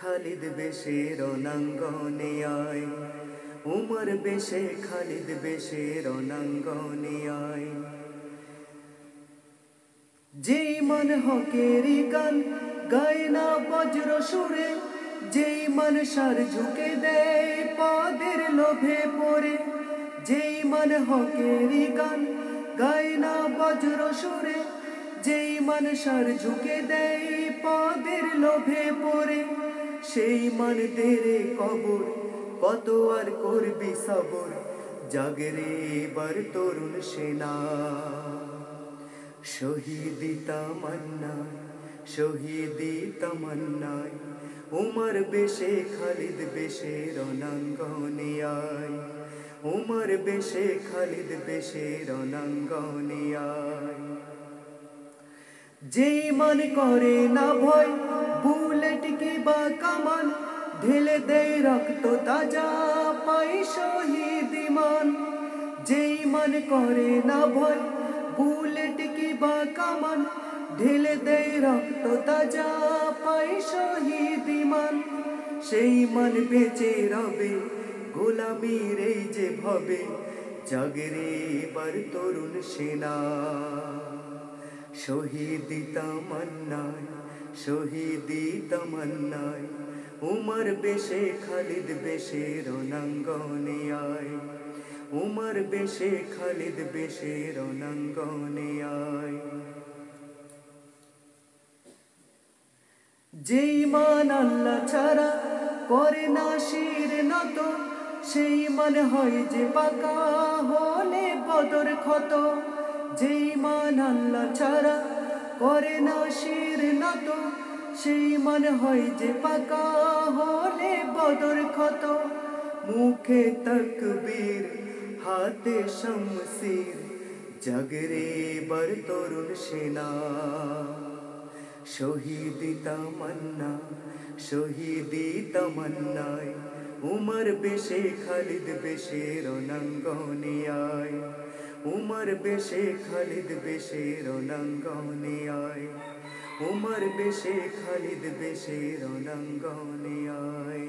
খালিদ বেশে রণাঙ্গনে আয়, উমর বেশে খালিদ বেশে রণাঙ্গনে আয়। যেই মান হকেরি গান গায় না বজ্র সুরে, যেই মান সার ঝুঁকে দেয় পদের লোভে পড়ে। যেই মান হকেরি গান গায় না বজ্র সুরে, যেই মান সার ঝুঁকে দেয় পদের লোভে পড়ে। সেই মান দেরে কবর, কত আর করবি সবর, জাগরে এবার তরুণ সেনা। শহীদি তামান্নায়, শহীদি তামান্নায়, উমর বেশে খালিদ বেশে রণাঙ্গনে আয়, উমর বেশে খালিদ বেশে রণাঙ্গনে আয়। যেই মান করে না ভয় বুলেট কিবা কামান, ঢেলে দেয় রক্ত তাজা পাই শহীদি মান। যেই মান করে না ভয় বুলেট কিবা কামান, ঢেলে দেয় রক্ত তাজা পাই শহীদি মান। সেই মান বেঁচে রবে গোলামীর এই যে ভবে, জাগরে এবার তরুণ সেনা। শহীদি তামান্নায়, শহীদি তামান্নায়, উমর বেশে খালিদ বেশে রণাঙ্গনে আয়, উমর বেশে খালিদ বেশে রণাঙ্গনে আয়। যেই মান আল্লাহ ছাড়া করে না শির নত, সেই মান হয় যে পাকা হলে বদর ক্ষত। যেই মান আল্লাহ ছাড়া করে না শির নত, সেই মান হয় যে পাকা হলে বদর ক্ষত। মুখে তাকবীর হাতে শমশির, জাগরে এবার তরুণ সেনা। শহীদি তামান্না, শহীদি তামান্নায়, উমর বেশে খালিদ বেশে রণাঙ্গনে আয়, উমর বেশে খালিদ বেশে রণাঙ্গনে আয়, উমর বেশে খালিদ বেশে রণাঙ্গনে আয়।